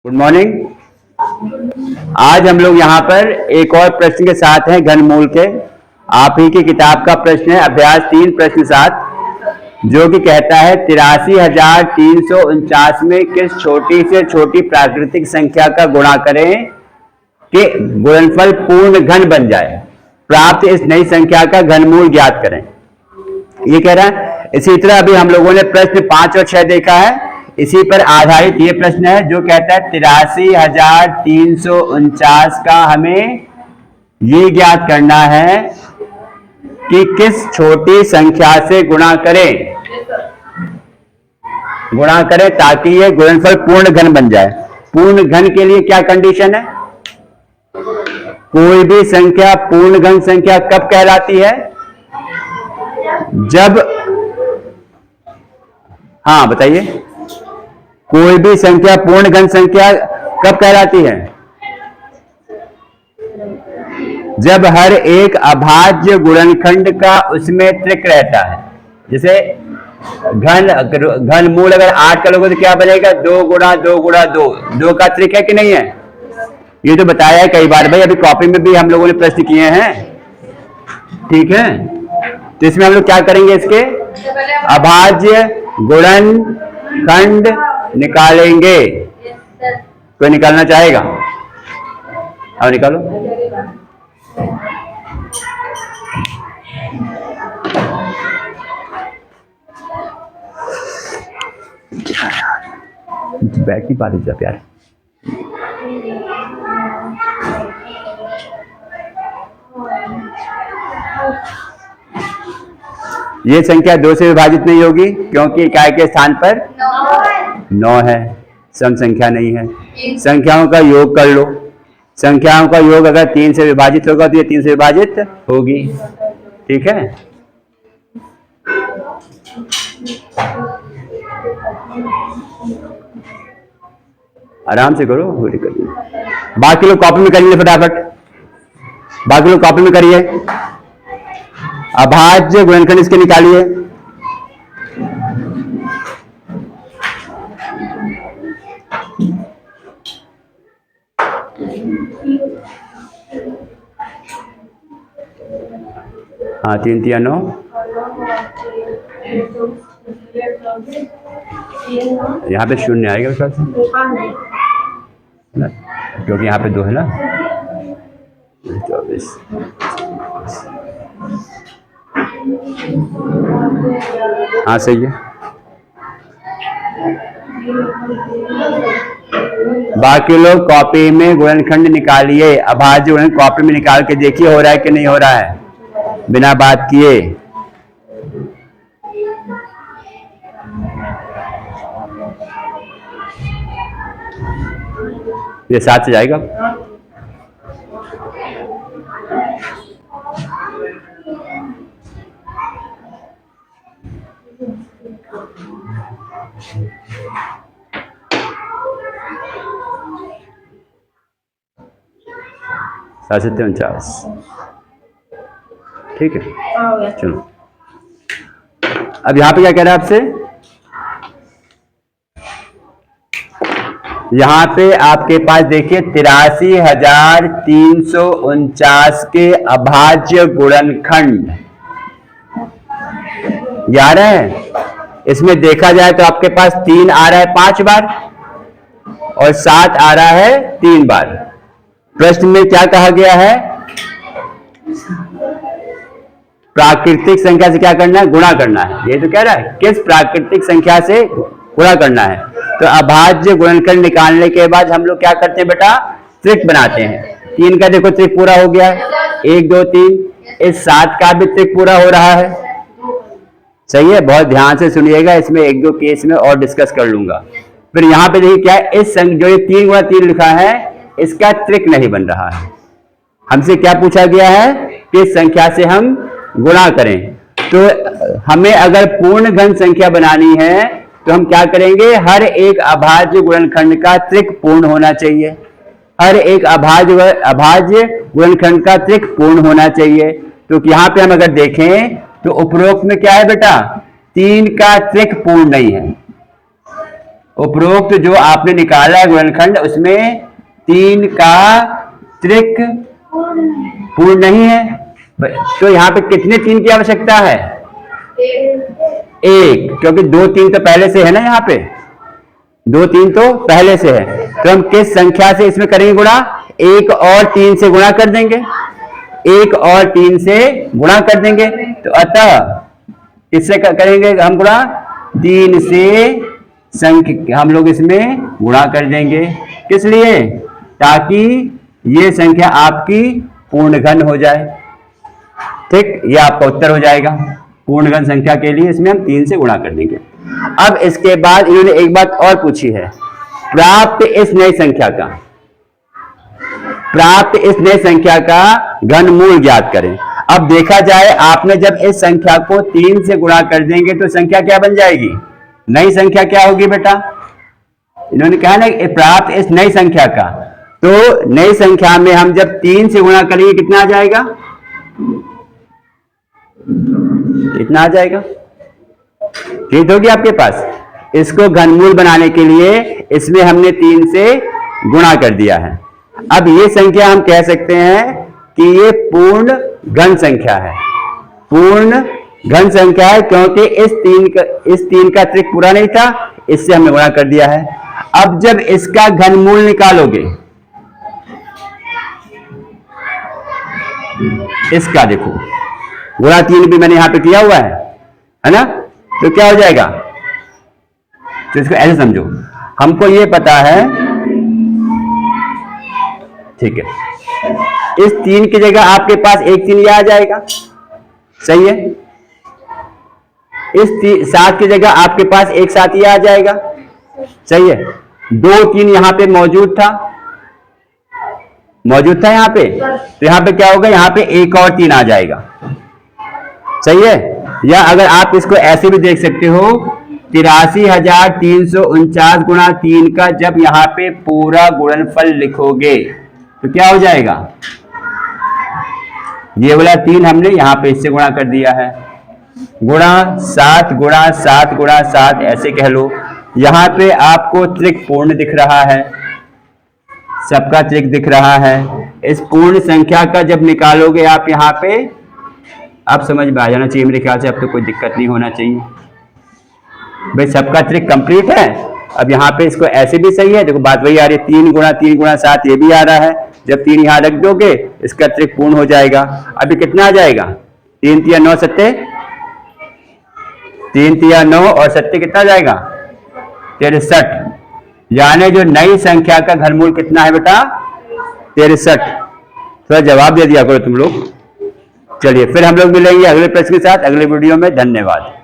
Good morning. आज हम लोग यहाँ पर एक और प्रश्न के साथ हैं घनमूल के। आप ही की किताब का प्रश्न है अभ्यास 3 प्रश्न 7, जो कि कहता है 83,349 में किस छोटी से छोटी प्राकृतिक संख्या का गुणा करें कि गुणनफल पूर्ण घन बन जाए। प्राप्त इस नई संख्या का घनमूल ज्ञात करें। ये कह रहा है। इसी तरह अभी हम लोगों ने प्रश्न 5 और 6 देखा है। इसी पर आधारित ये प्रश्न है जो कहता है 83,349 का हमें ये ज्ञात करना है कि किस छोटी संख्या से गुणा करें ताकि ये गुणनफल पूर्ण घन बन जाए। पूर्ण घन के लिए क्या कंडीशन है? कोई भी संख्या पूर्ण घन संख्या कब कहलाती है? जब, हाँ बताइए, कोई भी संख्या पूर्ण घन संख्या कब कहलाती है? जब हर एक अभाज्य गुणनखंड का उसमें त्रिक रहता है। जैसे घन मूल अगर 8 का लोगे तो क्या बनेगा? 2 गुणा 2 गुणा 2, 2 का त्रिक है कि नहीं है? ये तो बताया है कई बार भाई, अभी कॉपी में भी हम लोगों ने प्रश्न किए हैं। ठीक है, तो इसमें हम लोग क्या करेंगे? इसके अभाज्य गुणनखंड निकालेंगे। कोई निकालना चाहेगा? अब निकालो। बैठ की बात जा प्यार। ये संख्या 2 से विभाजित नहीं होगी क्योंकि इकाई के स्थान पर 9 है, सम संख्या नहीं है। संख्याओं का योग कर लो। संख्याओं का योग अगर 3 से विभाजित होगा तो ये 3 से विभाजित होगी। ठीक है, आराम से करो, कोई दिक्कत नहीं। बाकी लोग कॉपी में करिए फटाफट, बाकी लोग कॉपी में करिए। अभाज्य गुणनखंड इसके निकालिए। हाँ, 3 3 9, यहाँ पे 0 आएगा उसका, क्योंकि यहाँ पे 2 है ना। 24, हाँ सही है। बाकी लोग कॉपी में गुणनखंड निकालिए। अभाज्य गुणन कॉपी में निकाल के देखिए हो रहा है कि नहीं हो रहा है, बिना बात किए। ये 7 से जाएगा। सात 49। ठीक है, चलो। अब यहां पे क्या कह रहा है आपसे? यहां पे आपके पास देखिए 83,349 के अभाज्य गुणनखंड आ रहा है। इसमें देखा जाए तो आपके पास 3 आ रहा है 5 बार और 7 आ रहा है 3 बार। प्रश्न में क्या कहा गया है? प्राकृतिक संख्या से क्या करना है? गुणा करना है। ये तो कह रहा है किस प्राकृतिक संख्या से गुणा करना है। तो अभाज्य गुणनखंड निकालने के बाद हम लोग क्या करते हैं बेटा? त्रिक बनाते हैं। 3 का देखो त्रिक पूरा हो गया, 1 2 3। इस 7 का भी त्रिक पूरा हो रहा है। सही है, बहुत ध्यान से सुनिएगा, इसमें 1 2 केस में और डिस्कस कर लूंगा। फिर यहाँ पे देखिए क्या है, इस जो ये 3 गुणा 3 लिखा है इसका त्रिक नहीं बन रहा है। हमसे क्या पूछा गया है? किस संख्या से हम गुणा करें। तो हमें अगर पूर्ण घन संख्या बनानी है तो हम क्या करेंगे? हर एक अभाज्य गुणनखंड का त्रिक पूर्ण होना चाहिए। हर एक अभाज्य गुणनखंड का त्रिक पूर्ण होना चाहिए। तो यहाँ पे हम अगर देखें तो उपरोक्त में क्या है बेटा? 3 का त्रिक पूर्ण नहीं है। उपरोक्त जो आपने निकाला है गुणनखंड, उसमें 3 का त्रिक पूर्ण नहीं है, तो यहाँ पे कितने 3 की आवश्यकता है? 1, क्योंकि 2 3 तो पहले से है ना, यहाँ पे 2 3 तो पहले से है, तो हम किस संख्या से इसमें करेंगे गुणा? 1 और 3 से गुणा कर देंगे, 1 और 3 से गुणा कर देंगे। तो अतः इससे करेंगे हम गुणा, 3 से संख्या हम लोग इसमें गुणा कर देंगे। किस लिए? ताकि ये संख्या आपकी पूर्ण घन हो जाए। ठीक, ये आपका उत्तर हो जाएगा। पूर्ण घन संख्या के लिए इसमें हम 3 से गुणा कर देंगे। अब इसके बाद इन्होंने एक बात और पूछी है, प्राप्त इस नई संख्या का घनमूल ज्ञात करें। अब देखा जाए, आपने जब इस संख्या को 3 से गुणा कर देंगे तो संख्या क्या बन जाएगी? नई संख्या क्या होगी बेटा? इन्होंने कहा ना प्राप्त इस नई संख्या का, तो नई संख्या में हम जब 3 से गुणा करेंगे कितना आ जाएगा? कितना आ जाएगा? ठीक होगी आपके पास। इसको घनमूल बनाने के लिए इसमें हमने 3 से गुणा कर दिया है। अब ये संख्या हम कह सकते हैं कि ये पूर्ण घन संख्या है। पूर्ण घन संख्या है क्योंकि इस 3 का त्रिक पूरा नहीं था, इससे हमने गुणा कर दिया है। अब जब इसका घनमूल निकालोगे, इसका देखो गुणा 3 भी मैंने यहां पे किया हुआ है ना, तो क्या हो जाएगा? तो इसको ऐसे समझो, हमको ये पता है, ठीक है, इस 3 की जगह आपके पास एक 3 यह आ जाएगा, सही है। इस 7 की जगह आपके पास एक 7 यह आ जाएगा, सही है। 2 3 यहां पे मौजूद था यहां पे, तो यहां पे क्या होगा? यहां पे एक और 3 आ जाएगा, सही है। या अगर आप इसको ऐसे भी देख सकते हो, 83,349 गुणा 3 का जब यहां पे पूरा गुणनफल लिखोगे तो क्या हो जाएगा? ये वाला 3 हमने यहां पे इससे गुणा कर दिया है, गुणा 7 गुणा 7 गुणा 7 ऐसे कह लो। यहां पे आपको त्रिक पूर्ण दिख रहा है, सबका त्रिक दिख रहा है। इस पूर्ण संख्या का जब निकालोगे आप यहां पे, आप समझ में आ जाना चाहिए मेरे ख्याल से, अब तो कोई दिक्कत नहीं होना चाहिए भाई, सबका ट्रिक कंप्लीट है। अब यहाँ पे इसको ऐसे भी सही है, देखो बात वही आ रही है, 3 गुणा 7 ये भी आ रहा है। जब 3 यहाँ रख दोगे इसका ट्रिक पूर्ण हो जाएगा। अभी कितना आ जाएगा? 3 तिया 9 सत्ते, 3 तिया 9 और सत्ते कितना जाएगा? 63। यानी जो नई संख्या का घनमूल कितना है बेटा? 63। थोड़ा जवाब दे दिया करो तुम लोग। चलिए फिर हम लोग मिलेंगे अगले प्रश्न के साथ अगले वीडियो में। धन्यवाद।